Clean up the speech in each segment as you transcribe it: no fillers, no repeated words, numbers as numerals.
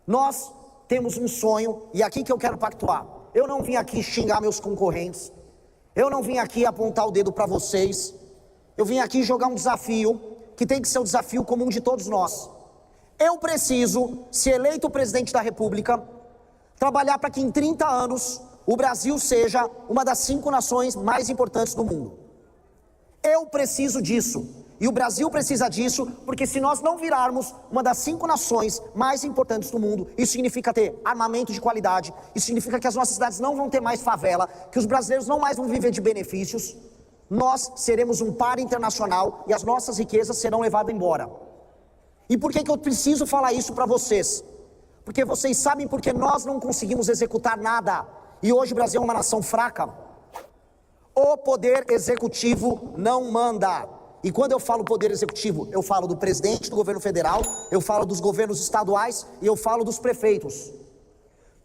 Nós temos um sonho, e é aqui que eu quero pactuar. Eu não vim aqui xingar meus concorrentes, eu não vim aqui apontar o dedo para vocês, eu vim aqui jogar um desafio, que tem que ser o desafio comum de todos nós. Eu preciso, se eleito presidente da República, trabalhar para que em 30 anos o Brasil seja uma das 5 nações mais importantes do mundo. Eu preciso disso. E o Brasil precisa disso, porque se nós não virarmos uma das 5 nações mais importantes do mundo, isso significa ter armamento de qualidade, isso significa que as nossas cidades não vão ter mais favela, que os brasileiros não mais vão viver de benefícios, nós seremos um par internacional e as nossas riquezas serão levadas embora. E por que eu preciso falar isso para vocês? Porque vocês sabem por que nós não conseguimos executar nada, e hoje o Brasil é uma nação fraca? O poder executivo não manda. E quando eu falo poder executivo, eu falo do presidente do governo federal, eu falo dos governos estaduais e eu falo dos prefeitos.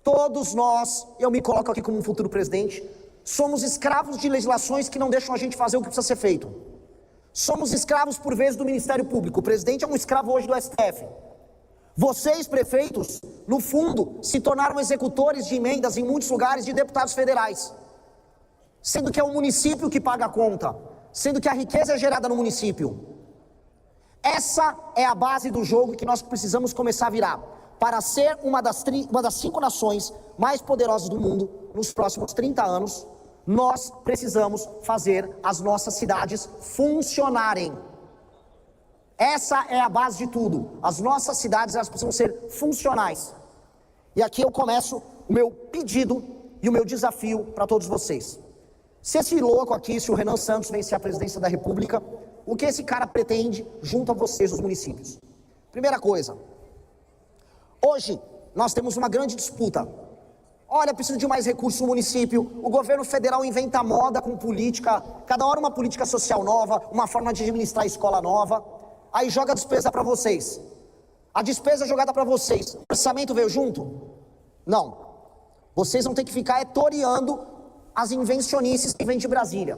Todos nós, eu me coloco aqui como um futuro presidente, somos escravos de legislações que não deixam a gente fazer o que precisa ser feito. Somos escravos por vezes do Ministério Público, o presidente é um escravo hoje do STF. Vocês, prefeitos, no fundo, se tornaram executores de emendas em muitos lugares de deputados federais, sendo que é o município que paga a conta, sendo que a riqueza é gerada no município. Essa é a base do jogo que nós precisamos começar a virar, para ser uma das 5 nações mais poderosas do mundo nos próximos 30 anos, nós precisamos fazer as nossas cidades funcionarem. Essa é a base de tudo. As nossas cidades, elas precisam ser funcionais. E aqui eu começo o meu pedido e o meu desafio para todos vocês. Se esse louco aqui, se o Renan Santos vencer a presidência da República, o que esse cara pretende junto a vocês, os municípios? Primeira coisa, hoje nós temos uma grande disputa. Olha, preciso de mais recursos no município, o governo federal inventa moda com política, cada hora uma política social nova, uma forma de administrar a escola nova, aí joga a despesa para vocês. A despesa jogada para vocês, o orçamento veio junto? Não. Vocês vão ter que ficar toreando as invencionices que vêm de Brasília.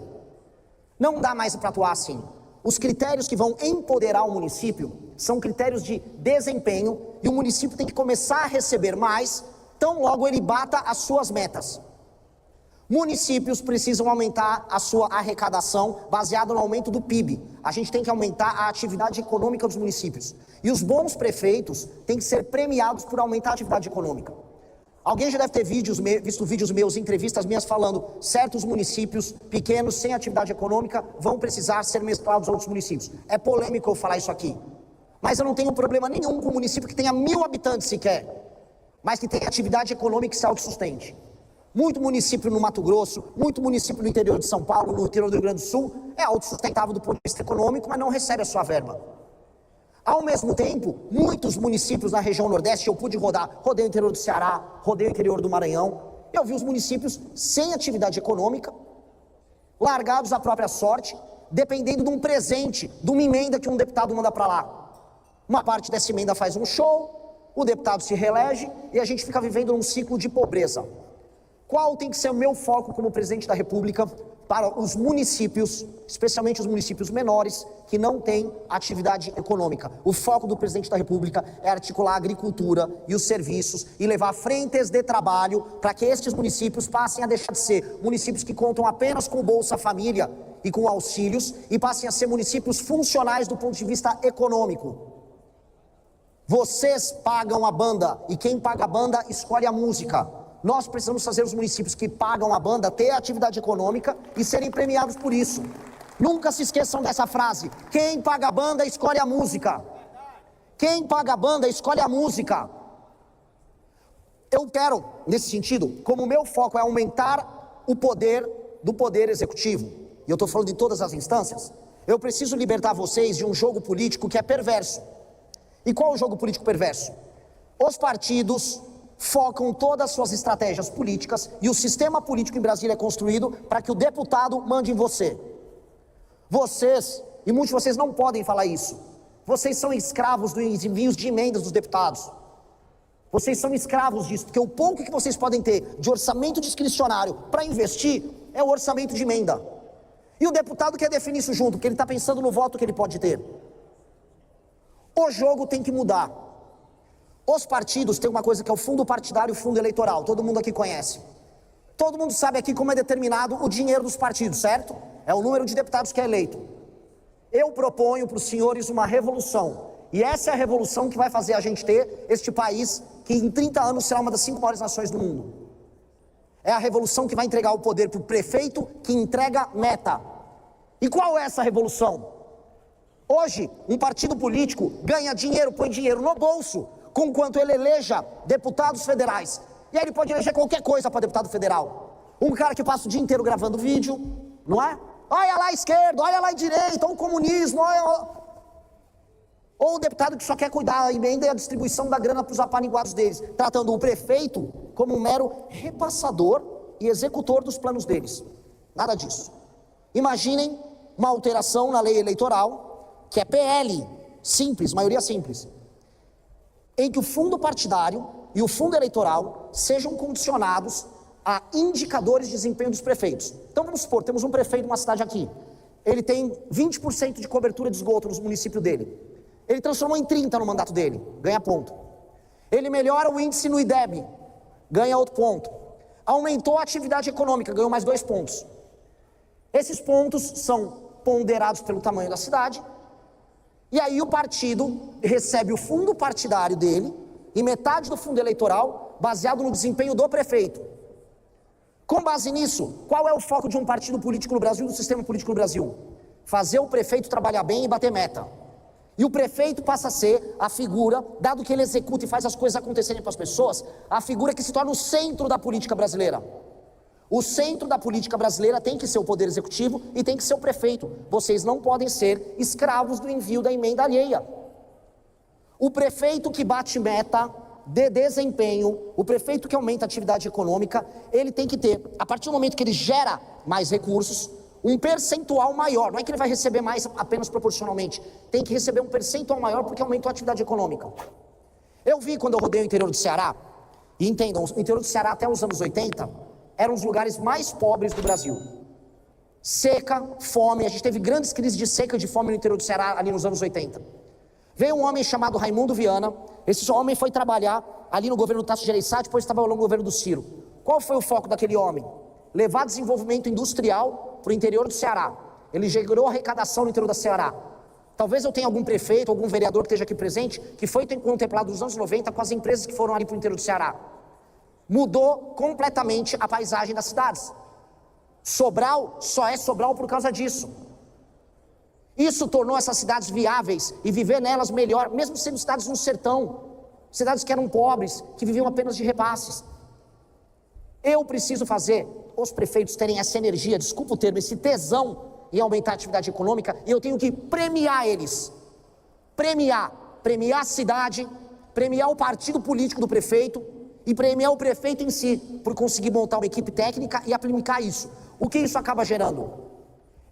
Não dá mais para atuar assim. Os critérios que vão empoderar o município são critérios de desempenho e o município tem que começar a receber mais, tão logo ele bata as suas metas. Municípios precisam aumentar a sua arrecadação baseada no aumento do PIB. A gente tem que aumentar a atividade econômica dos municípios. E os bons prefeitos têm que ser premiados por aumentar a atividade econômica. Alguém já deve ter visto vídeos meus, entrevistas minhas falando certos municípios pequenos, sem atividade econômica, vão precisar ser mesclados a outros municípios. É polêmico eu falar isso aqui. Mas eu não tenho problema nenhum com um município que tenha 1000 habitantes sequer, mas que tenha atividade econômica e se autossustente. Muito município no Mato Grosso, muito município no interior de São Paulo, no interior do Rio Grande do Sul, é autossustentável do ponto de vista econômico, mas não recebe a sua verba. Ao mesmo tempo, muitos municípios na região Nordeste, eu pude rodei o interior do Ceará, rodei o interior do Maranhão, eu vi os municípios sem atividade econômica, largados à própria sorte, dependendo de um presente, de uma emenda que um deputado manda para lá. Uma parte dessa emenda faz um show, o deputado se reelege e a gente fica vivendo num ciclo de pobreza. Qual tem que ser o meu foco como presidente da República para os municípios, especialmente os municípios menores, que não têm atividade econômica? O foco do presidente da República é articular a agricultura e os serviços e levar frentes de trabalho para que estes municípios passem a deixar de ser municípios que contam apenas com o Bolsa Família e com auxílios e passem a ser municípios funcionais do ponto de vista econômico. Vocês pagam a banda e quem paga a banda escolhe a música. Nós precisamos fazer os municípios que pagam a banda ter atividade econômica e serem premiados por isso. Nunca se esqueçam dessa frase: quem paga a banda escolhe a música. Quem paga a banda escolhe a música. Eu quero, nesse sentido, como o meu foco é aumentar o poder do poder executivo, e eu estou falando de todas as instâncias, eu preciso libertar vocês de um jogo político que é perverso. E qual é o jogo político perverso? Os partidos focam todas as suas estratégias políticas e o sistema político em Brasília é construído para que o deputado mande em você. Vocês, e muitos de vocês não podem falar isso, vocês são escravos dos envios de emendas dos deputados. Vocês são escravos disso, porque o pouco que vocês podem ter de orçamento discricionário para investir é o orçamento de emenda. E o deputado quer definir isso junto, porque ele está pensando no voto que ele pode ter. O jogo tem que mudar. Os partidos têm uma coisa que é o fundo partidário e o fundo eleitoral, todo mundo aqui conhece. Todo mundo sabe aqui como é determinado o dinheiro dos partidos, certo? É o número de deputados que é eleito. Eu proponho para os senhores uma revolução, e essa é a revolução que vai fazer a gente ter este país, que em 30 anos será uma das 5 maiores nações do mundo. É a revolução que vai entregar o poder para o prefeito, que entrega meta. E qual é essa revolução? Hoje, um partido político ganha dinheiro, põe dinheiro no bolso, conquanto ele eleja deputados federais. E aí ele pode eleger qualquer coisa para deputado federal. Um cara que passa o dia inteiro gravando vídeo, não é? Olha lá a esquerda, olha lá a direita, olha o comunismo, olha... Ou o deputado que só quer cuidar da emenda e a distribuição da grana para os apaniguados deles, tratando o prefeito como um mero repassador e executor dos planos deles. Nada disso. Imaginem uma alteração na lei eleitoral, que é PL, simples, maioria simples, em que o fundo partidário e o fundo eleitoral sejam condicionados a indicadores de desempenho dos prefeitos. Então vamos supor, temos um prefeito de uma cidade aqui, ele tem 20% de cobertura de esgoto no município dele, ele transformou em 30% no mandato dele, ganha ponto. Ele melhora o índice no IDEB, ganha outro ponto. Aumentou a atividade econômica, ganhou mais 2 pontos. Esses pontos são ponderados pelo tamanho da cidade, e aí o partido recebe o fundo partidário dele e metade do fundo eleitoral baseado no desempenho do prefeito. Com base nisso, qual é o foco de um partido político no Brasil, do sistema político no Brasil? Fazer o prefeito trabalhar bem e bater meta. E o prefeito passa a ser a figura, dado que ele executa e faz as coisas acontecerem para as pessoas, a figura que se torna o centro da política brasileira. O centro da política brasileira tem que ser o poder executivo e tem que ser o prefeito. Vocês não podem ser escravos do envio da emenda alheia. O prefeito que bate meta de desempenho, o prefeito que aumenta a atividade econômica, ele tem que ter, a partir do momento que ele gera mais recursos, um percentual maior. Não é que ele vai receber mais apenas proporcionalmente, tem que receber um percentual maior porque aumentou a atividade econômica. Eu vi quando eu rodei o interior do Ceará, e entendam, o interior do Ceará até os anos 80 eram os lugares mais pobres do Brasil. Seca, fome, a gente teve grandes crises de seca e de fome no interior do Ceará ali nos anos 80. Veio um homem chamado Raimundo Viana, esse homem foi trabalhar ali no governo do Tasso Gereissati, depois trabalhou no governo do Ciro. Qual foi o foco daquele homem? Levar desenvolvimento industrial para o interior do Ceará. Ele gerou arrecadação no interior do Ceará. Talvez eu tenha algum prefeito, algum vereador que esteja aqui presente, que foi contemplado nos anos 90 com as empresas que foram ali para o interior do Ceará. Mudou completamente a paisagem das cidades. Sobral só é Sobral por causa disso. Isso tornou essas cidades viáveis e viver nelas melhor, mesmo sendo cidades no sertão, cidades que eram pobres, que viviam apenas de repasses. Eu preciso fazer os prefeitos terem essa energia, desculpa o termo, esse tesão em aumentar a atividade econômica, e eu tenho que premiar eles. Premiar a cidade, premiar o partido político do prefeito e premiar o prefeito em si, por conseguir montar uma equipe técnica e aplicar isso. O que isso acaba gerando?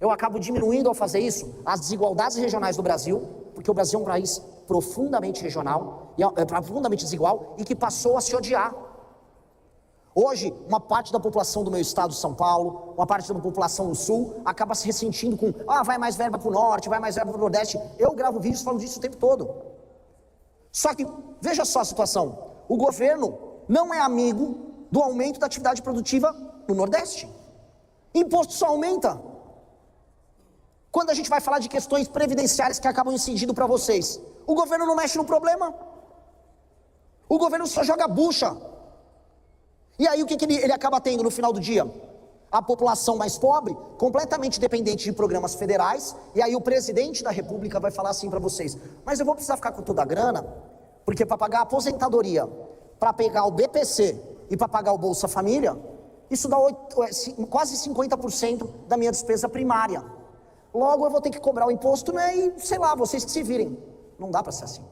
Eu acabo diminuindo ao fazer isso as desigualdades regionais do Brasil, porque o Brasil é um país profundamente regional, profundamente desigual e que passou a se odiar. Hoje, uma parte da população do meu estado, São Paulo, uma parte da população do Sul, acaba se ressentindo com, vai mais verba para o Norte, vai mais verba para o Nordeste. Eu gravo vídeos falando disso o tempo todo. Só que, veja só a situação, o governo não é amigo do aumento da atividade produtiva no Nordeste. Imposto só aumenta. Quando a gente vai falar de questões previdenciárias que acabam incidindo para vocês, o governo não mexe no problema. O governo só joga bucha. E aí o que ele acaba tendo no final do dia? A população mais pobre, completamente dependente de programas federais, e aí o presidente da república vai falar assim para vocês, mas eu vou precisar ficar com toda a grana, porque para pagar a aposentadoria, para pegar o BPC e para pagar o Bolsa Família, isso dá quase 50% da minha despesa primária. Logo eu vou ter que cobrar o imposto, né, e sei lá, vocês que se virem. Não dá para ser assim.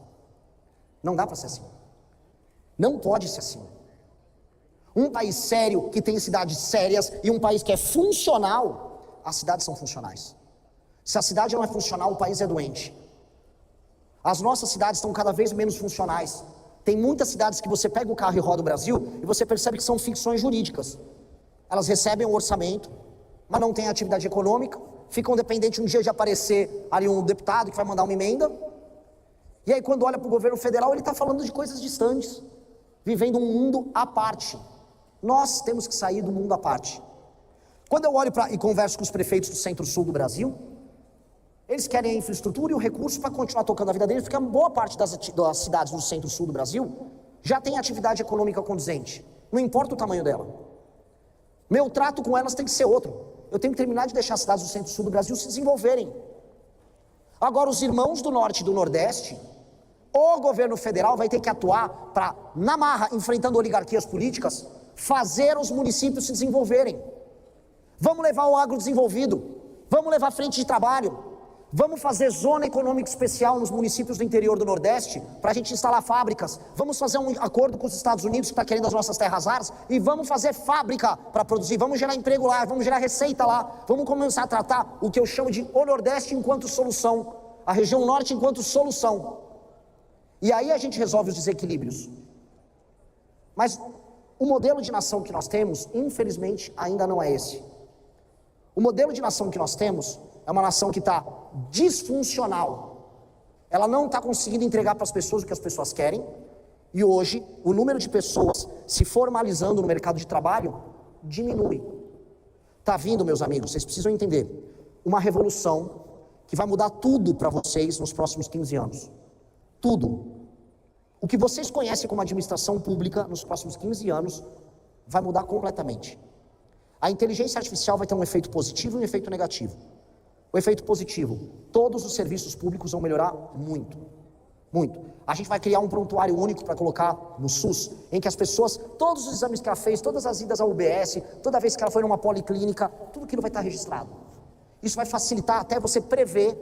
Não dá para ser assim. Não pode ser assim. Um país sério, que tem cidades sérias, e um país que é funcional, as cidades são funcionais. Se a cidade não é funcional, o país é doente. As nossas cidades estão cada vez menos funcionais. Tem muitas cidades que você pega o carro e roda o Brasil, e você percebe que são ficções jurídicas. Elas recebem um orçamento, mas não têm atividade econômica, ficam dependentes um dia de aparecer ali um deputado que vai mandar uma emenda, E aí quando olha para o governo federal, ele está falando de coisas distantes, vivendo um mundo à parte. Nós temos que sair do mundo à parte. Quando eu olho e converso com os prefeitos do centro-sul do Brasil, eles querem a infraestrutura e o recurso para continuar tocando a vida deles, porque a boa parte das cidades do centro-sul do Brasil já tem atividade econômica condizente, não importa o tamanho dela. Meu trato com elas tem que ser outro. Eu tenho que terminar de deixar as cidades do centro-sul do Brasil se desenvolverem. Agora, os irmãos do norte e do nordeste, o governo federal vai ter que atuar para, na marra, enfrentando oligarquias políticas, fazer os municípios se desenvolverem. Vamos levar o agro desenvolvido, vamos levar frente de trabalho, vamos fazer zona econômica especial nos municípios do interior do Nordeste, para a gente instalar fábricas, vamos fazer um acordo com os Estados Unidos, que está querendo as nossas terras raras, e vamos fazer fábrica para produzir, vamos gerar emprego lá, vamos gerar receita lá, vamos começar a tratar o que eu chamo de o Nordeste enquanto solução, a região Norte enquanto solução. E aí a gente resolve os desequilíbrios. Mas o modelo de nação que nós temos, infelizmente, ainda não é esse. O modelo de nação que nós temos é uma nação que está disfuncional. Ela não está conseguindo entregar para as pessoas o que as pessoas querem. E hoje, o número de pessoas se formalizando no mercado de trabalho diminui. Está vindo, meus amigos, vocês precisam entender, uma revolução que vai mudar tudo para vocês nos próximos 15 anos. Tudo. O que vocês conhecem como administração pública nos próximos 15 anos vai mudar completamente. A inteligência artificial vai ter um efeito positivo e um efeito negativo. O efeito positivo, todos os serviços públicos vão melhorar muito, muito. A gente vai criar um prontuário único para colocar no SUS, em que as pessoas, todos os exames que ela fez, todas as idas ao UBS, toda vez que ela foi numa policlínica, tudo aquilo vai estar registrado. Isso vai facilitar até você prever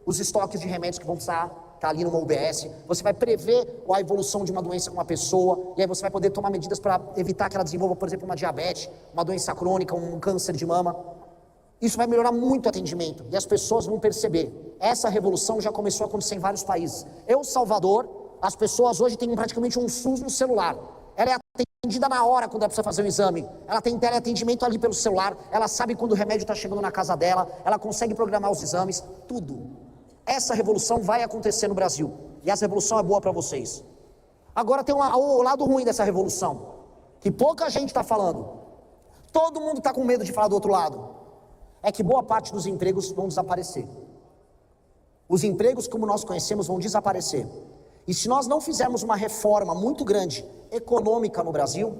os estoques de remédios que vão precisar estar ali numa UBS, você vai prever a evolução de uma doença com uma pessoa, e aí você vai poder tomar medidas para evitar que ela desenvolva, por exemplo, uma diabetes, uma doença crônica, um câncer de mama. Isso vai melhorar muito o atendimento, e as pessoas vão perceber. Essa revolução já começou a acontecer em vários países. El Salvador, as pessoas hoje têm praticamente um SUS no celular. Ela é atendida na hora quando ela precisa fazer um exame. Ela tem teleatendimento ali pelo celular, ela sabe quando o remédio está chegando na casa dela, ela consegue programar os exames, tudo. Essa revolução vai acontecer no Brasil, e essa revolução é boa para vocês. Agora tem o lado ruim dessa revolução, que pouca gente está falando. Todo mundo está com medo de falar do outro lado. É que boa parte dos empregos vão desaparecer. Os empregos como nós conhecemos vão desaparecer. E se nós não fizermos uma reforma muito grande, econômica no Brasil,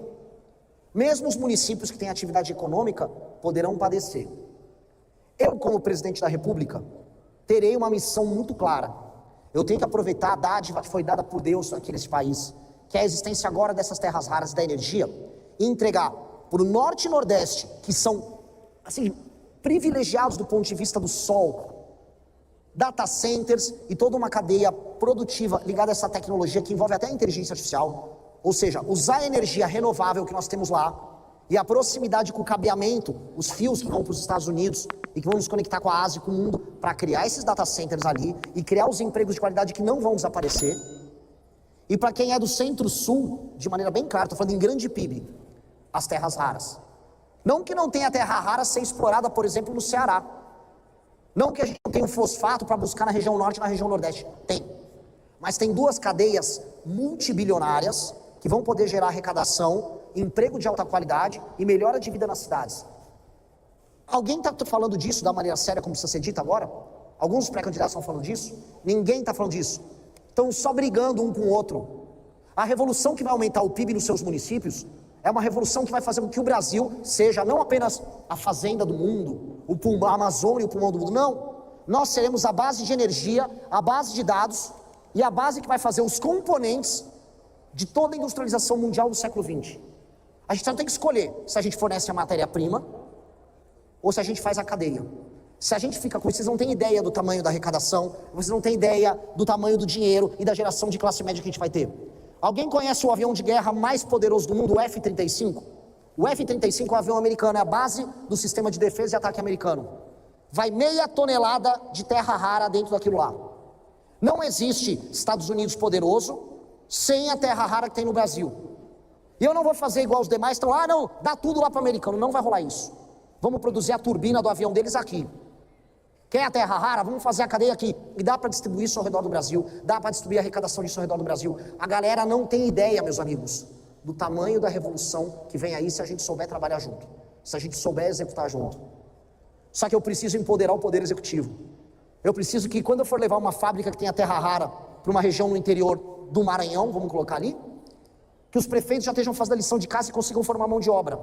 mesmo os municípios que têm atividade econômica poderão padecer. Eu, como presidente da República, terei uma missão muito clara. Eu tenho que aproveitar a dádiva que foi dada por Deus aqui nesse país, que é a existência agora dessas terras raras da energia, e entregar para o Norte e Nordeste, que são, assim, privilegiados do ponto de vista do sol, data centers e toda uma cadeia produtiva ligada a essa tecnologia que envolve até a inteligência artificial, ou seja, usar a energia renovável que nós temos lá, e a proximidade com o cabeamento, os fios que vão para os Estados Unidos e que vão nos conectar com a Ásia e com o mundo, para criar esses data centers ali e criar os empregos de qualidade que não vão desaparecer. E para quem é do centro-sul, de maneira bem clara, estou falando em grande PIB, as terras raras. Não que não tenha terra rara a ser explorada, por exemplo, no Ceará. Não que a gente não tenha um fosfato para buscar na região norte e na região nordeste. Tem. Mas tem duas cadeias multibilionárias que vão poder gerar arrecadação, emprego de alta qualidade e melhora de vida nas cidades. Alguém está falando disso da maneira séria como precisa ser dita agora? Alguns pré-candidatos estão falando disso? Ninguém está falando disso. Estão só brigando um com o outro. A revolução que vai aumentar o PIB nos seus municípios é uma revolução que vai fazer com que o Brasil seja não apenas a fazenda do mundo, o pulmão, a Amazônia e o pulmão do mundo, não. Nós seremos a base de energia, a base de dados e a base que vai fazer os componentes de toda a industrialização mundial do século XX. A gente não tem que escolher se a gente fornece a matéria-prima ou se a gente faz a cadeia. Se a gente fica com isso, vocês não têm ideia do tamanho da arrecadação, vocês não têm ideia do tamanho do dinheiro e da geração de classe média que a gente vai ter. Alguém conhece o avião de guerra mais poderoso do mundo, o F-35? O F-35 é um avião americano, é a base do sistema de defesa e ataque americano. Vai 0,5 tonelada de terra rara dentro daquilo lá. Não existe Estados Unidos poderoso sem a terra rara que tem no Brasil. E eu não vou fazer igual os demais, então, não, dá tudo lá para o americano, não vai rolar isso. Vamos produzir a turbina do avião deles aqui. Quer a terra rara? Vamos fazer a cadeia aqui. E dá para distribuir isso ao redor do Brasil, dá para distribuir a arrecadação disso ao redor do Brasil. A galera não tem ideia, meus amigos, do tamanho da revolução que vem aí se a gente souber trabalhar junto, se a gente souber executar junto. Só que eu preciso empoderar o poder executivo. Eu preciso que quando eu for levar uma fábrica que tenha terra rara para uma região no interior do Maranhão, vamos colocar ali, que os prefeitos já estejam fazendo a lição de casa e consigam formar mão de obra.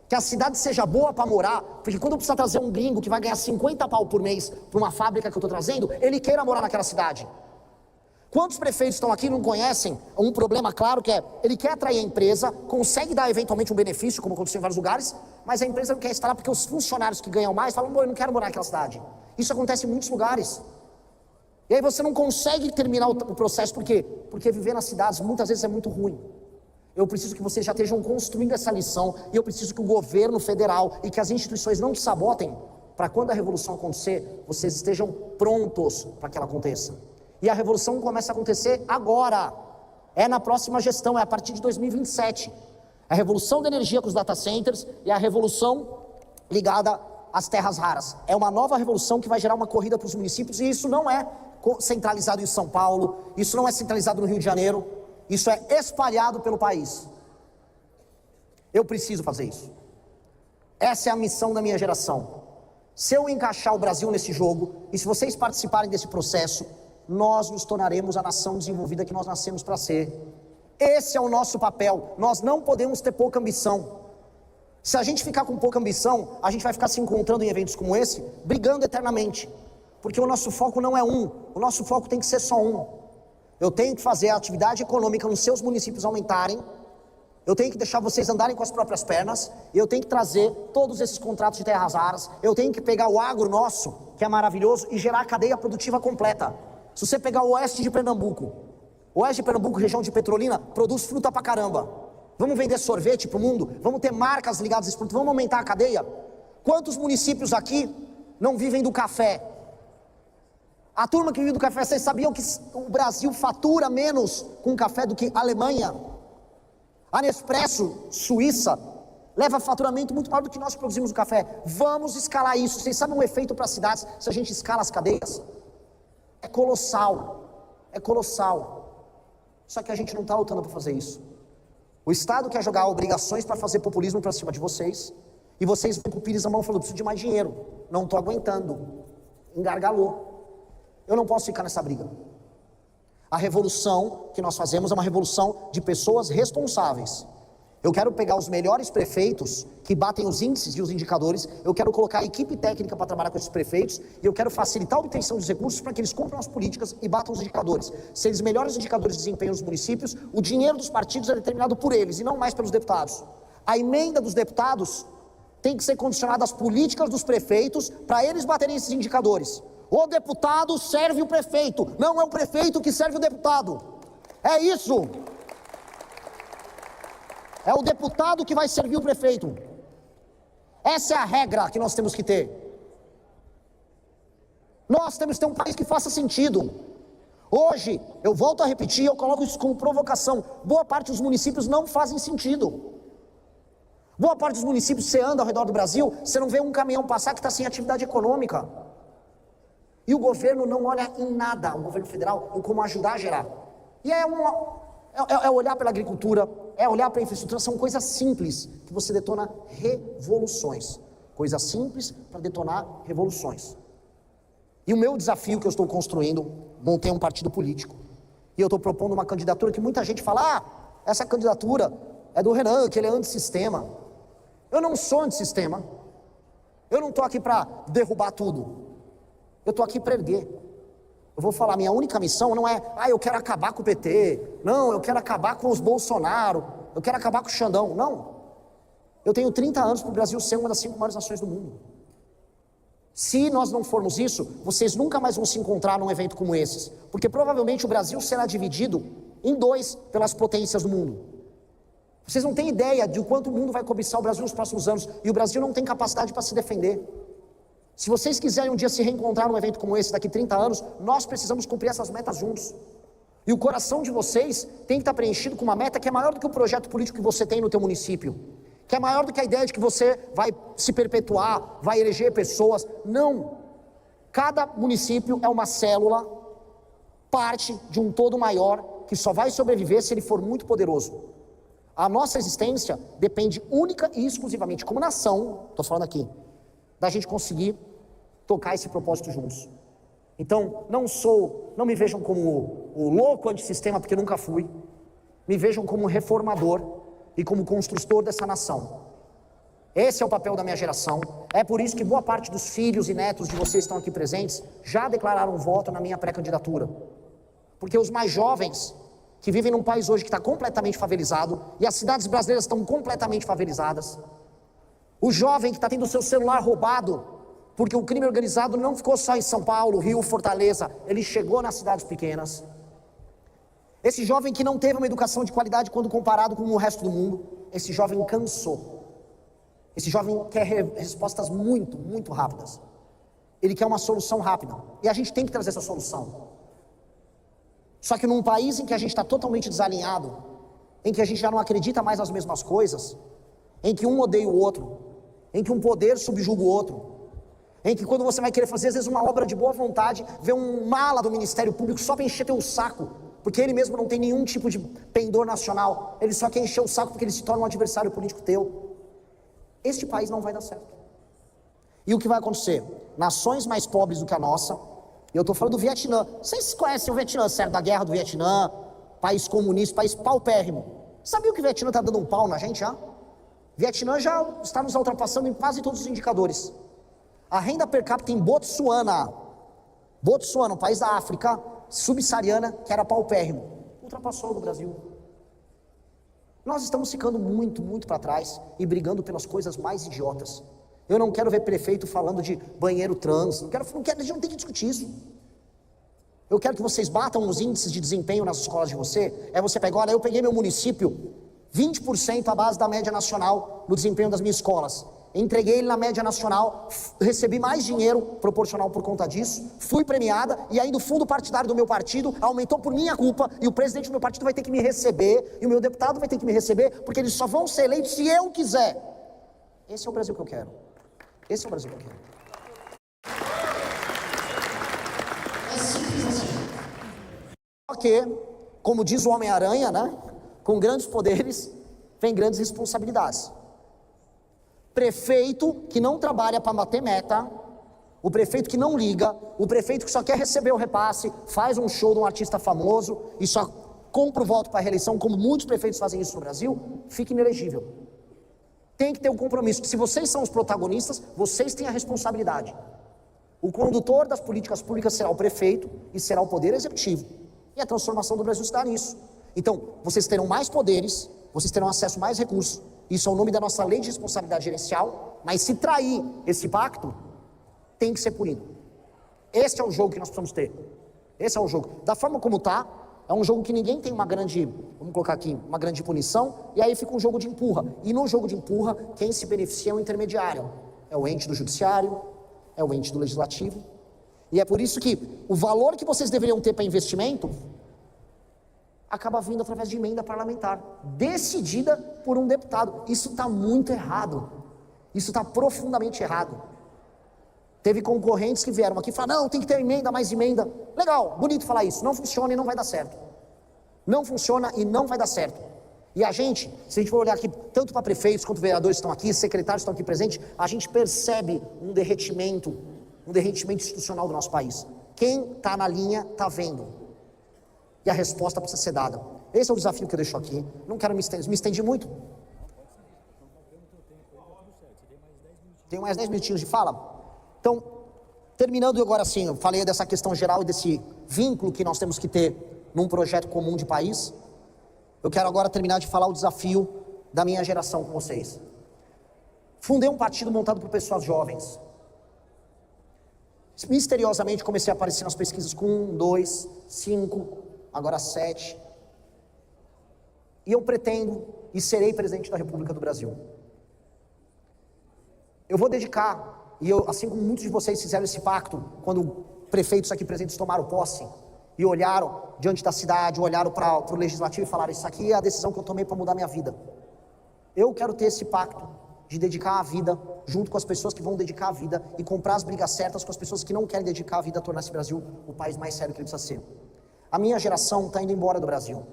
Que a cidade seja boa para morar, porque quando eu precisar trazer um gringo que vai ganhar 50 pau por mês para uma fábrica que eu estou trazendo, ele queira morar naquela cidade. Quantos prefeitos estão aqui e não conhecem um problema claro que é, ele quer atrair a empresa, consegue dar eventualmente um benefício, como aconteceu em vários lugares, mas a empresa não quer instalar porque os funcionários que ganham mais falam, eu não quero morar naquela cidade. Isso acontece em muitos lugares. E aí você não consegue terminar o processo, por quê? Porque viver nas cidades muitas vezes é muito ruim. Eu preciso que vocês já estejam construindo essa lição, e eu preciso que o governo federal e que as instituições não te sabotem, para quando a revolução acontecer, vocês estejam prontos para que ela aconteça. E a revolução começa a acontecer agora, é na próxima gestão, é a partir de 2027. A revolução da energia com os data centers e a revolução ligada às terras raras. É uma nova revolução que vai gerar uma corrida para os municípios, e isso não é centralizado em São Paulo, isso não é centralizado no Rio de Janeiro, isso é espalhado pelo país. Eu preciso fazer isso. Essa é a missão da minha geração. Se eu encaixar o Brasil nesse jogo, e se vocês participarem desse processo, nós nos tornaremos a nação desenvolvida que nós nascemos para ser. Esse é o nosso papel. Nós não podemos ter pouca ambição. Se a gente ficar com pouca ambição, a gente vai ficar se encontrando em eventos como esse, brigando eternamente. Porque o nosso foco não é um, o nosso foco tem que ser só um. Eu tenho que fazer a atividade econômica nos seus municípios aumentarem, eu tenho que deixar vocês andarem com as próprias pernas, e eu tenho que trazer todos esses contratos de terras raras, eu tenho que pegar o agro nosso, que é maravilhoso, e gerar a cadeia produtiva completa. Se você pegar o oeste de Pernambuco, região de Petrolina, produz fruta pra caramba. Vamos vender sorvete pro mundo, vamos ter marcas ligadas a esse produto, vamos aumentar a cadeia. Quantos municípios aqui não vivem do café? A turma que vive do café, vocês sabiam que o Brasil fatura menos com café do que a Alemanha? A Nespresso, Suíça, leva faturamento muito maior do que nós que produzimos o café. Vamos escalar isso. Vocês sabem o efeito para as cidades se a gente escala as cadeias? É colossal. É colossal. Só que a gente não está lutando para fazer isso. O Estado quer jogar obrigações para fazer populismo para cima de vocês, e vocês vão com o pires na mão falando, preciso de mais dinheiro. Não estou aguentando. Engargalou. Eu não posso ficar nessa briga. A revolução que nós fazemos é uma revolução de pessoas responsáveis. Eu quero pegar os melhores prefeitos que batem os índices e os indicadores, eu quero colocar a equipe técnica para trabalhar com esses prefeitos, e eu quero facilitar a obtenção dos recursos para que eles cumpram as políticas e batam os indicadores. Se eles melhoram os indicadores de desempenho dos municípios, o dinheiro dos partidos é determinado por eles e não mais pelos deputados. A emenda dos deputados tem que ser condicionada às políticas dos prefeitos para eles baterem esses indicadores. O deputado serve o prefeito, não é o prefeito que serve o deputado. É isso. É o deputado que vai servir o prefeito. Essa é a regra que nós temos que ter. Nós temos que ter um país que faça sentido. Hoje, eu volto a repetir, eu coloco isso como provocação. Boa parte dos municípios não fazem sentido. Boa parte dos municípios, você anda ao redor do Brasil, você não vê um caminhão passar que está sem atividade econômica. E o governo não olha em nada, o governo federal, em como ajudar a gerar. E é olhar pela agricultura, é olhar para a infraestrutura, são coisas simples que você detona revoluções. Coisas simples para detonar revoluções. E o meu desafio que eu estou construindo, montei um partido político, e eu estou propondo uma candidatura que muita gente fala, essa candidatura é do Renan, que ele é antissistema. Eu não sou antissistema, eu não estou aqui para derrubar tudo. Eu estou aqui para erguer. Eu vou falar, minha única missão não é, eu quero acabar com o PT, não, eu quero acabar com os Bolsonaro, eu quero acabar com o Xandão, não. Eu tenho 30 anos para o Brasil ser uma das 5 maiores nações do mundo. Se nós não formos isso, vocês nunca mais vão se encontrar num evento como esses, porque provavelmente o Brasil será dividido em 2 pelas potências do mundo. Vocês não têm ideia de o quanto o mundo vai cobiçar o Brasil nos próximos anos, e o Brasil não tem capacidade para se defender. Se vocês quiserem um dia se reencontrar num evento como esse daqui 30 anos, nós precisamos cumprir essas metas juntos. E o coração de vocês tem que estar preenchido com uma meta que é maior do que o projeto político que você tem no teu município, que é maior do que a ideia de que você vai se perpetuar, vai eleger pessoas. Não. Cada município é uma célula, parte de um todo maior, que só vai sobreviver se ele for muito poderoso. A nossa existência depende única e exclusivamente, como nação, estou falando aqui, da gente conseguir tocar esse propósito juntos. Então, não me vejam como o louco antissistema, porque nunca fui. Me vejam como reformador e como construtor dessa nação. Esse é o papel da minha geração. É por isso que boa parte dos filhos e netos de vocês que estão aqui presentes já declararam voto na minha pré-candidatura. Porque os mais jovens, que vivem num país hoje que está completamente favelizado, e as cidades brasileiras estão completamente favelizadas, o jovem que está tendo o seu celular roubado, porque o crime organizado não ficou só em São Paulo, Rio, Fortaleza, ele chegou nas cidades pequenas. Esse jovem que não teve uma educação de qualidade quando comparado com o resto do mundo, esse jovem cansou. Esse jovem quer respostas muito, muito rápidas. Ele quer uma solução rápida. E a gente tem que trazer essa solução. Só que num país em que a gente está totalmente desalinhado, em que a gente já não acredita mais nas mesmas coisas, em que um odeia o outro, em que um poder subjuga o outro, em que quando você vai querer fazer às vezes uma obra de boa vontade, vê um mala do Ministério Público só para encher teu saco, porque ele mesmo não tem nenhum tipo de pendor nacional, ele só quer encher o saco porque ele se torna um adversário político teu. Este país não vai dar certo. E o que vai acontecer? Nações mais pobres do que a nossa, eu estou falando do Vietnã. Vocês conhecem o Vietnã, certo? Da guerra do Vietnã, país comunista, país paupérrimo. Sabia que o Vietnã está dando um pau na gente já? Vietnã já está nos ultrapassando em quase todos os indicadores. A renda per capita em Botsuana, um país da África subsaariana, que era paupérrimo, ultrapassou no Brasil. Nós estamos ficando muito, muito para trás e brigando pelas coisas mais idiotas. Eu não quero ver prefeito falando de banheiro trans, a gente não tem que discutir isso. Eu quero que vocês batam os índices de desempenho nas escolas de você, você pega, olha, eu peguei meu município, 20% à base da média nacional no desempenho das minhas escolas. Entreguei ele na média nacional, recebi mais dinheiro proporcional por conta disso, fui premiada, e ainda o fundo partidário do meu partido aumentou por minha culpa, e o presidente do meu partido vai ter que me receber, e o meu deputado vai ter que me receber, porque eles só vão ser eleitos se eu quiser. Esse é o Brasil que eu quero. Esse é o Brasil que eu quero. É simples assim. Só que, como diz o Homem-Aranha, né? Com grandes poderes, vem grandes responsabilidades. Prefeito que não trabalha para bater meta, o prefeito que não liga, o prefeito que só quer receber o repasse, faz um show de um artista famoso e só compra o voto para a reeleição, como muitos prefeitos fazem isso no Brasil, fica inelegível. Tem que ter um compromisso, que se vocês são os protagonistas, vocês têm a responsabilidade. O condutor das políticas públicas será o prefeito e será o poder executivo. E a transformação do Brasil se dá nisso. Então, vocês terão mais poderes, vocês terão acesso a mais recursos. Isso é o nome da nossa lei de responsabilidade gerencial, mas se trair esse pacto, tem que ser punido. Esse é o jogo que nós precisamos ter. Esse é o jogo. Da forma como está, é um jogo que ninguém tem uma grande, vamos colocar aqui, uma grande punição, e aí fica um jogo de empurra. E no jogo de empurra, quem se beneficia é o intermediário. É o ente do judiciário, é o ente do legislativo. E é por isso que o valor que vocês deveriam ter para investimento acaba vindo através de emenda parlamentar, decidida por um deputado. Isso está muito errado. Isso está profundamente errado. Teve concorrentes que vieram aqui e falaram, não, tem que ter emenda, mais emenda. Legal, bonito falar isso, não funciona e não vai dar certo. Não funciona e não vai dar certo. E a gente, se a gente for olhar aqui, tanto para prefeitos quanto vereadores que estão aqui, secretários que estão aqui presentes, a gente percebe um derretimento institucional do nosso país. Quem está na linha está vendo. E a resposta precisa ser dada. Esse é o desafio que eu deixo aqui. Não quero me estendi muito. Tenho mais 10 minutinhos de fala? Então, terminando agora assim, eu falei dessa questão geral e desse vínculo que nós temos que ter num projeto comum de país. Eu quero agora terminar de falar o desafio da minha geração com vocês. Fundei um partido montado por pessoas jovens. Misteriosamente comecei a aparecer nas pesquisas com 1, 2, 5, agora 7. E eu pretendo e serei presidente da República do Brasil. Eu vou dedicar, e eu, assim como muitos de vocês fizeram esse pacto, quando prefeitos aqui presentes tomaram posse, e olharam diante da cidade, olharam para o legislativo e falaram, isso aqui é a decisão que eu tomei para mudar minha vida. Eu quero ter esse pacto de dedicar a vida, junto com as pessoas que vão dedicar a vida, e comprar as brigas certas com as pessoas que não querem dedicar a vida a tornar esse Brasil o país mais sério que ele precisa ser. A minha geração está indo embora do Brasil.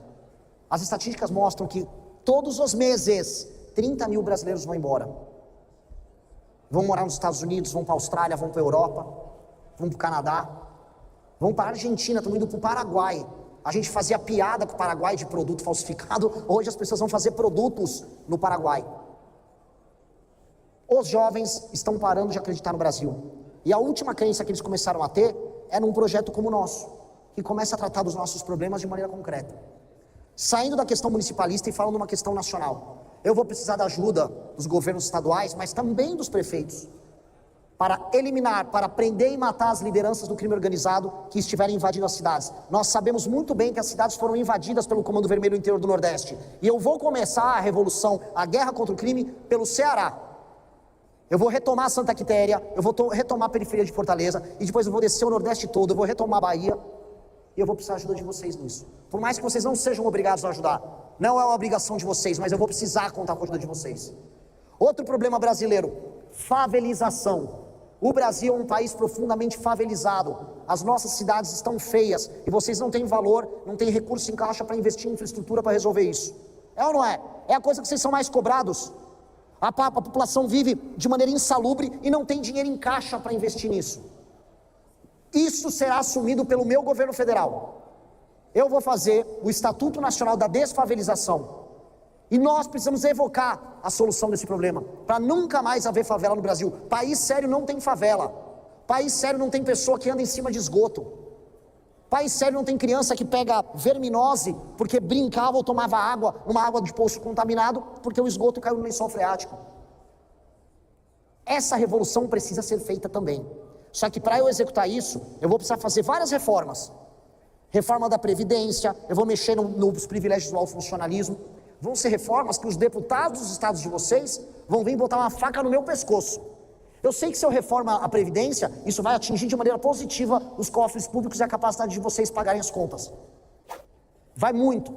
As estatísticas mostram que todos os meses 30 mil brasileiros vão embora. Vão morar nos Estados Unidos, vão para a Austrália, vão para a Europa, vão para o Canadá, vão para a Argentina, estão indo para o Paraguai. A gente fazia piada com o Paraguai de produto falsificado, hoje as pessoas vão fazer produtos no Paraguai. Os jovens estão parando de acreditar no Brasil. E a última crença que eles começaram a ter é num projeto como o nosso, que começa a tratar dos nossos problemas de maneira concreta. Saindo da questão municipalista e falando uma questão nacional. Eu vou precisar da ajuda dos governos estaduais, mas também dos prefeitos, para eliminar, para prender e matar as lideranças do crime organizado que estiverem invadindo as cidades. Nós sabemos muito bem que as cidades foram invadidas pelo Comando Vermelho no interior do Nordeste. E eu vou começar a revolução, a guerra contra o crime, pelo Ceará. Eu vou retomar Santa Quitéria, eu vou retomar a periferia de Fortaleza, e depois eu vou descer o Nordeste todo, eu vou retomar a Bahia, e eu vou precisar da ajuda de vocês nisso. Por mais que vocês não sejam obrigados a ajudar, não é uma obrigação de vocês, mas eu vou precisar contar com a ajuda de vocês. Outro problema brasileiro, favelização. O Brasil é um país profundamente favelizado, as nossas cidades estão feias, e vocês não têm valor, não têm recurso em caixa para investir em infraestrutura para resolver isso. É ou não é? É a coisa que vocês são mais cobrados. A população vive de maneira insalubre e não tem dinheiro em caixa para investir nisso. Isso será assumido pelo meu governo federal. Eu vou fazer o Estatuto Nacional da Desfavelização. E nós precisamos evocar a solução desse problema, para nunca mais haver favela no Brasil. País sério não tem favela. País sério não tem pessoa que anda em cima de esgoto. País sério não tem criança que pega verminose porque brincava ou tomava água, uma água de poço contaminado, porque o esgoto caiu no lençol freático. Essa revolução precisa ser feita também. Só que para eu executar isso, eu vou precisar fazer várias reformas. Reforma da Previdência, eu vou mexer nos privilégios do funcionalismo. Vão ser reformas que os deputados dos estados de vocês vão vir botar uma faca no meu pescoço. Eu sei que se eu reforma a Previdência, isso vai atingir de maneira positiva os cofres públicos e a capacidade de vocês pagarem as contas. Vai muito.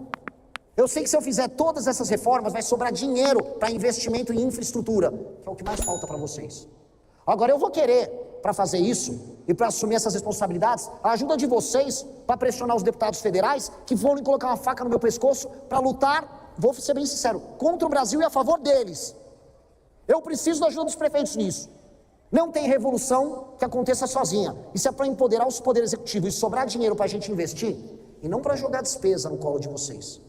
Eu sei que se eu fizer todas essas reformas, vai sobrar dinheiro para investimento em infraestrutura, que é o que mais falta para vocês. Agora eu vou querer, para fazer isso e para assumir essas responsabilidades, a ajuda de vocês para pressionar os deputados federais que vão colocar uma faca no meu pescoço para lutar, vou ser bem sincero, contra o Brasil e a favor deles. Eu preciso da ajuda dos prefeitos nisso. Não tem revolução que aconteça sozinha. Isso é para empoderar os poderes executivos e sobrar dinheiro para a gente investir, e não para jogar despesa no colo de vocês.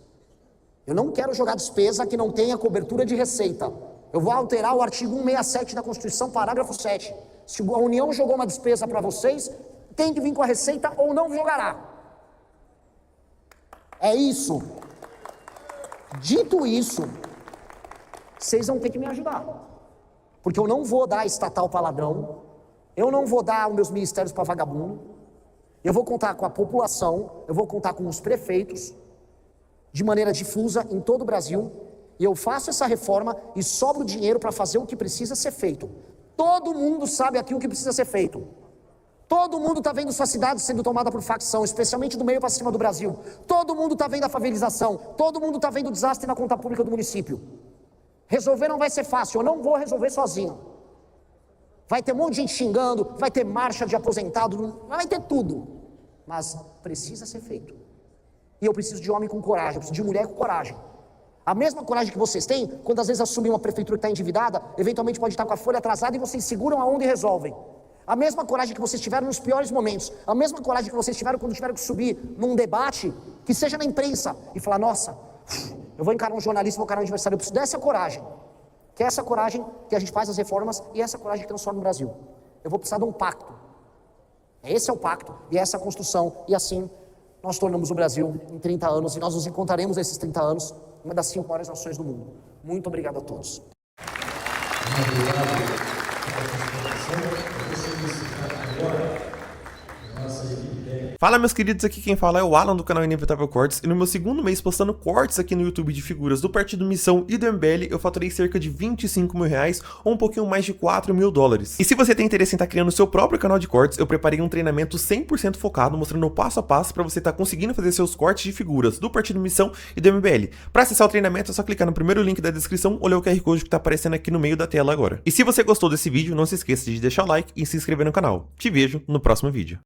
Eu não quero jogar despesa que não tenha cobertura de receita. Eu vou alterar o artigo 167 da Constituição, parágrafo 7. Se a União jogou uma despesa para vocês, tem que vir com a receita ou não jogará. É isso. Dito isso, vocês vão ter que me ajudar. Porque eu não vou dar estatal para ladrão, eu não vou dar os meus ministérios para vagabundo, eu vou contar com a população, eu vou contar com os prefeitos, de maneira difusa em todo o Brasil, e eu faço essa reforma e sobro dinheiro para fazer o que precisa ser feito. Todo mundo sabe aqui o que precisa ser feito. Todo mundo está vendo sua cidade sendo tomada por facção, especialmente do meio para cima do Brasil. Todo mundo está vendo a favelização, todo mundo está vendo o desastre na conta pública do município. Resolver não vai ser fácil, eu não vou resolver sozinho. Vai ter um monte de gente xingando, vai ter marcha de aposentado, vai ter tudo. Mas precisa ser feito. E eu preciso de homem com coragem, eu preciso de mulher com coragem. A mesma coragem que vocês têm, quando às vezes assumem uma prefeitura que está endividada, eventualmente pode estar com a folha atrasada e vocês seguram a onda e resolvem. A mesma coragem que vocês tiveram nos piores momentos, a mesma coragem que vocês tiveram quando tiveram que subir num debate, que seja na imprensa, e falar, nossa, eu vou encarar um jornalista, vou encarar um adversário, eu preciso dessa coragem. Que é essa coragem que a gente faz as reformas e essa coragem que transforma o Brasil. Eu vou precisar de um pacto. Esse é o pacto e essa é a construção, e assim nós tornamos o Brasil em 30 anos, e nós nos encontraremos nesses 30 anos, uma das 5 maiores nações do mundo. Muito obrigado a todos. Obrigado. Fala, meus queridos, aqui quem fala é o Alan do canal Inevitável Cortes, e no meu segundo mês postando cortes aqui no YouTube de figuras do Partido Missão e do MBL, eu faturei cerca de 25 mil reais, ou um pouquinho mais de 4 mil dólares. E se você tem interesse em estar criando seu próprio canal de cortes, eu preparei um treinamento 100% focado, mostrando o passo a passo para você estar conseguindo fazer seus cortes de figuras do Partido Missão e do MBL. Para acessar o treinamento é só clicar no primeiro link da descrição ou ler o QR Code que está aparecendo aqui no meio da tela agora. E se você gostou desse vídeo, não se esqueça de deixar o like e se inscrever no canal. Te vejo no próximo vídeo.